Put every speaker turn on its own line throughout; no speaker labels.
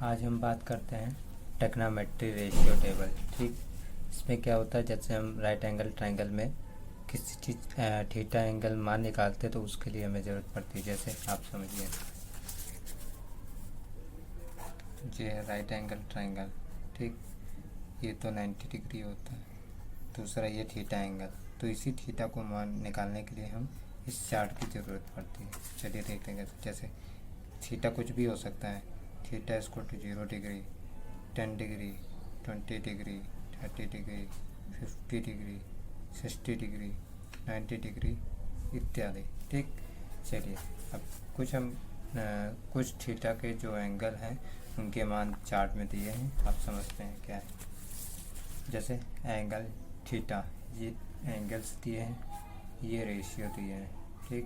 आज हम बात करते हैं ट्रिग्नोमेट्री रेशियो टेबल। ठीक, इसमें क्या होता है, जैसे हम राइट एंगल ट्रायंगल में किसी चीज़ थीटा एंगल मान निकालते हैं तो उसके लिए हमें ज़रूरत पड़ती है। जैसे आप समझिए, ये है राइट एंगल ट्रायंगल। ठीक, ये तो 90 डिग्री होता है, दूसरा ये थीटा एंगल। तो इसी थीटा को मान निकालने के लिए हम इस चार्ट की ज़रूरत पड़ती है। चलिए देखते हैं। जैसे थीटा कुछ भी हो सकता है। थीटा इसको to 0 degree, 10 degree, 20 degree, 30 degree, 50 degree, 60 degree, 90 degree इत्यादि। ठीक, चलिए अब कुछ थीटा के जो एंगल हैं उनके मान चार्ट में दिए हैं, आप समझते हैं क्या है। जैसे एंगल थीटा, ये एंगल्स दिए हैं, ये रेशियो दिए हैं। ठीक,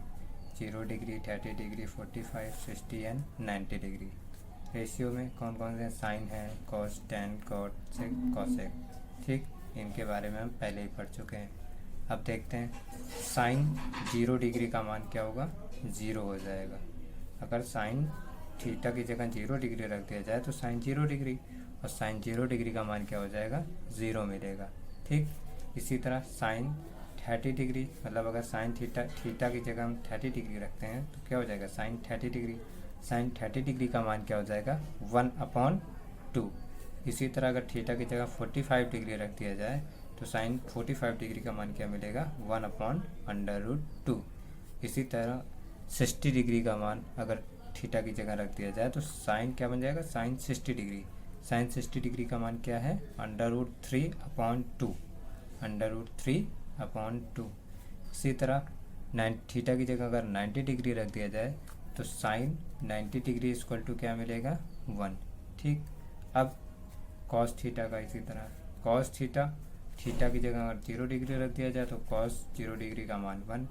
0 degree, 30 degree, 45, 60 and 90 degree. Ratio में कौन कौन से साइन है, कॉस, टेन, कॉट, सेक, कॉसेक। ठीक, इनके बारे में हम पहले ही पढ़ चुके हैं। अब देखते हैं साइन 0 डिग्री का मान क्या होगा, 0 हो जाएगा। अगर साइन थीटा की जगह 0 डिग्री रख दिया जाए तो साइन 0 डिग्री, और साइन 0 डिग्री का मान क्या हो जाएगा, 0 मिलेगा। ठीक, इसी तरह साइन 30 डिग्री, मतलब अगर साइन थीटा की जगह हम 30 डिग्री रखते हैं तो क्या हो जाएगा, साइन 30 डिग्री। साइन 30 डिग्री का मान क्या हो जाएगा, 1/2। इसी तरह अगर थीटा की जगह 45 डिग्री रख दिया जाए तो साइन 45 डिग्री का मान क्या मिलेगा, 1/√2। इसी तरह 60 डिग्री का मान अगर थीटा की जगह रख दिया जाए तो साइन क्या बन जाएगा, साइन 60 डिग्री। साइन 60 डिग्री का मान क्या है, √3/2, √3/2। इसी तरह थीटा की जगह अगर 90 डिग्री रख दिया जाए तो साइन 90 डिग्री इक्वल टू क्या मिलेगा, 1। ठीक, अब कॉस थीटा का इसी तरह, कॉस थीटा की जगह अगर 0 डिग्री रख दिया जाए तो कॉस 0 डिग्री का मान 1।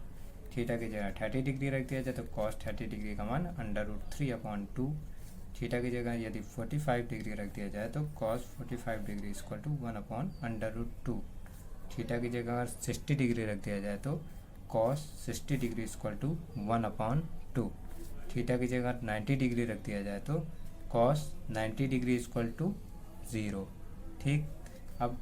थीटा की जगह 30 डिग्री रख दिया जाए तो कॉस 30 डिग्री का मान √3/2। थीटा की जगह यदि 45 डिग्री रख दिया जाए तो cos 45 degree equal to 1/√2। Theta की जगह अगर 60 डिग्री रख दिया जाए तो cos 60 degree equal to 1/2। Theta की जगह 90 डिग्री रख दिया जाए तो कॉस 90 डिग्री इक्वल टू 0। ठीक, अब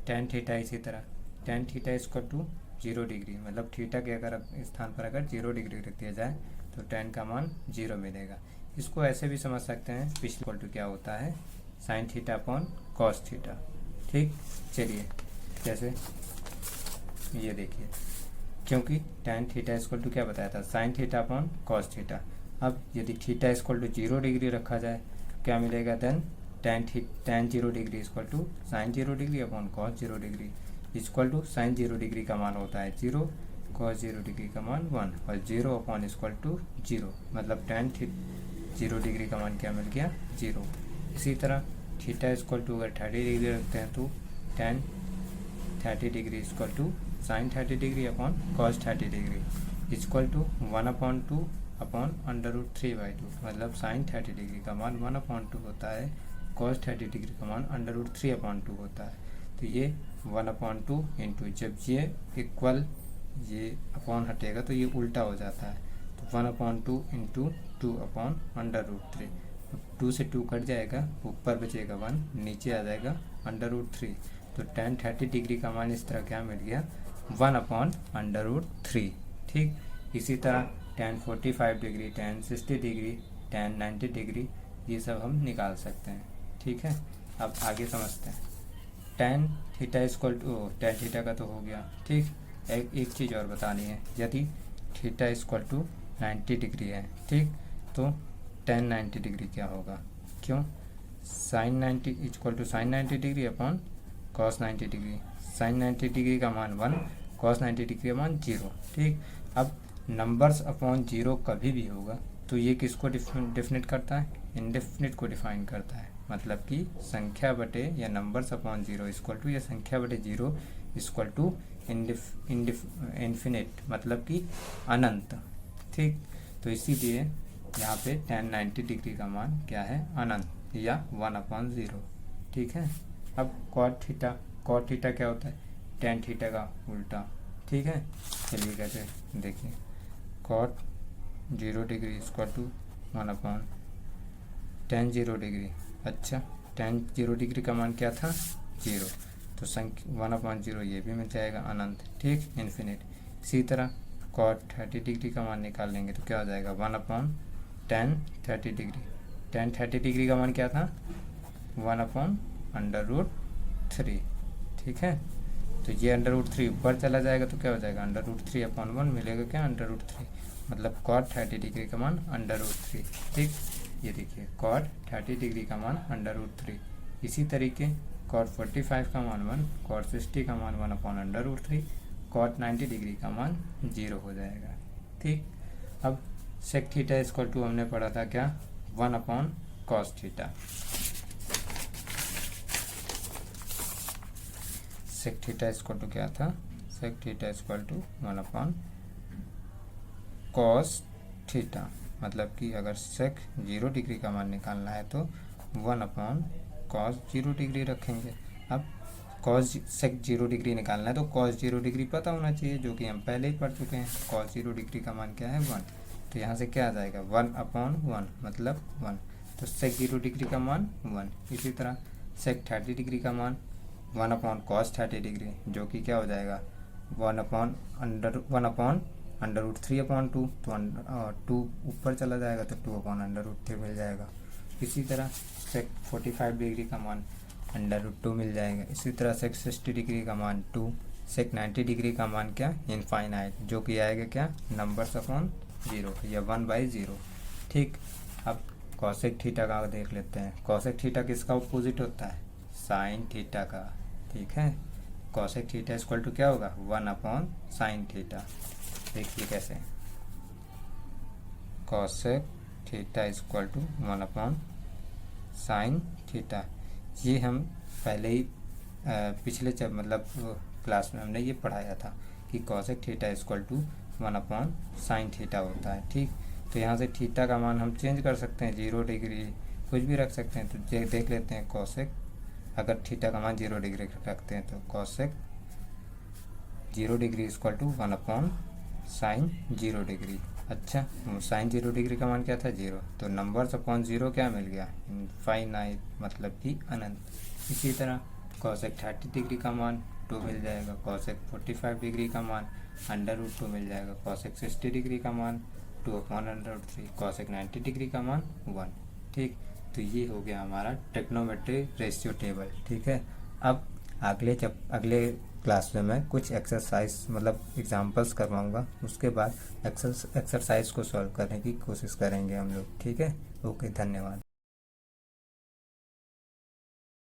टेन थीटा इसी तरह, tan theta equal to 0 degree, मतलब थीटा के अगर स्थान पर अगर 0 डिग्री रख दिया जाए तो टेन का मान 0 मिलेगा। इसको ऐसे भी समझ सकते हैं, पिछले इक्वल टू क्या होता है, sine theta upon cos theta. ठीक, चलिए जैसे ये देखिए, क्योंकि टेन थीटा इक्वल टू क्या बताया था, sine theta upon cos theta. अब यदि थीटा इक्वल टू 0 डिग्री रखा जाए तो क्या मिलेगा, then tan 0 degree equal to sine 0 degree upon cos 0 degree equal to sine 0 degree का मान होता है 0, कॉस 0 डिग्री का मान 1, और 0 अपॉन इक्वल टू 0, मतलब टेन 0 डिग्री का मान क्या मिल गया, 0। इसी तरह थीटा इक्वल टू अगर 30 डिग्री रखते हैं तो tan 30 degree equal to sine 30 degree upon cos 30 degree equal to 1/2 upon √3/2, मतलब साइन 30 डिग्री का मान 1/2 होता है, कॉस 30 डिग्री का मान √3/2 होता है। तो ये 1/2 इंटू, जब ये इक्वल, ये अपॉन हटेगा तो ये उल्टा हो जाता है, तो 1/2 इंटू 2/√3। 2 से 2 कट जाएगा, ऊपर बचेगा 1, नीचे आ जाएगा √3। तो टेन 30 डिग्री का मान इस तरह क्या मिल गया, 1/√3। ठीक, इसी तरह ten 45 degree, ten 60 degree, ten 90 degree, ये सब हम निकाल सकते हैं। ठीक है, अब आगे समझते हैं। Tan theta equal to, tan theta का तो हो गया। ठीक, एक चीज़ और बतानी है, यदि थीटा इक्वल टू 90 डिग्री है, ठीक, तो टेन 90 डिग्री क्या होगा, क्यों, sine 90 equal to sine 90 degree upon cos 90 degree. Sine 90 degree का मान 1, कॉस 90 डिग्री का मान 0। ठीक, अब नंबर्स अपॉन 0 कभी भी होगा तो ये किसको डिफिनेट करता है, इंडेफिनिट को डिफाइन करता है, मतलब कि संख्या बटे या नंबर्स अपॉन 0 इक्वल टू या संख्या बटे 0 इक्वल टू इन्फिनिट, मतलब कि अनंत। ठीक, तो इसीलिए यहाँ पे टेन 90 डिग्री का मान क्या है, अनंत या 1/0। ठीक है, अब कॉट थीटा क्या होता है, टेन थीटा का उल्टा। ठीक है, चलिए कैसे देखिए, कॉट 0 डिग्री इक्वल टू 1/टेन 0 डिग्री, अच्छा, tan 0 डिग्री का मान क्या था, 0, तो संख्या 1/0 ये भी मिल जाएगा अनंत, ठीक, इन्फिनिट। इसी तरह cot 30 डिग्री का मान निकाल लेंगे तो क्या हो जाएगा, 1/tan 30 डिग्री। tan 30 डिग्री का मान क्या था, 1/√3, ठीक है। तो ये √3 ऊपर चला जाएगा तो क्या हो जाएगा, √3/1 मिलेगा क्या, √3, मतलब cot 30 डिग्री का मान √3, ठीक। ये देखिए cot 30 डिग्री का मान √3। इसी तरीके cot 45 का मान 1, cot 60 का मान 1/√3, cot 90 डिग्री का मान 0 हो जाएगा, ठीक। अब sec थीटा इक्वल टू हमने पढ़ा था क्या, 1/cos theta. sec theta equal to क्या था, sec theta equal to 1/cos theta, मतलब कि अगर sec 0 डिग्री का मान निकालना है तो 1/cos 0 डिग्री रखेंगे। अब sec 0 डिग्री निकालना है तो cos 0 डिग्री पता होना चाहिए, जो कि हम पहले ही पढ़ चुके हैं। cos 0 डिग्री का मान क्या है, 1, तो यहाँ से क्या आ जाएगा, 1/1 मतलब 1, तो sec 0 डिग्री का मान 1। इसी तरह sec 30 डिग्री का मान 1/cos 30 डिग्री, जो कि क्या हो जाएगा, 1/√3/2, तो 2 ऊपर चला जाएगा तो 2/√3 मिल जाएगा। इसी तरह sec 45 डिग्री का मान √2 मिल जाएगा। इसी तरह sec 60 डिग्री का मान 2, sec 90 डिग्री का मान क्या, इनफाइनाइट, जो कि आएगा क्या, नंबर्स अपॉन 0 या 1/0, ठीक। अब cosec थीटा का देख लेते हैं। cosec थीटा किसका अपोजिट होता है, साइन थीटा का, ठीक है। cosec थीटा इक्वल टू क्या होगा, 1/sin थीटा। देखिए कैसे, cosec theta equal to 1/sin theta. ये हम पहले ही पिछले मतलब क्लास में हमने ये पढ़ाया था कि cosec theta equal to 1/sin theta होता है, ठीक। तो यहाँ से थीटा का मान हम चेंज कर सकते हैं, 0 डिग्री कुछ भी रख सकते हैं। तो देख लेते हैं cosec, अगर थीटा का मान 0 डिग्री रखते हैं तो cosec 0 degree equal to 1/sin 0 degree. अच्छा, sin 0 डिग्री का मान क्या था, 0, तो नंबर्स अपॉन 0 क्या मिल गया, इनफाइनाइट, मतलब कि अनंत। इसी तरह cosec 30 डिग्री का मान 2 मिल जाएगा, cosec 45 डिग्री का मान √2 मिल जाएगा, cosec 60 डिग्री का मान 2/√3, cosec 90 डिग्री का मान 1, ठीक। तो ये हो गया हमारा ट्रिग्नोमेट्री रेशियो टेबल, ठीक है। अब अगले क्लास में मैं कुछ एक्सरसाइज मतलब एग्जांपल्स करवाऊंगा, उसके बाद एक्सरसाइज को सॉल्व करने की कोशिश करेंगे हम लोग, ठीक है। ओके, धन्यवाद।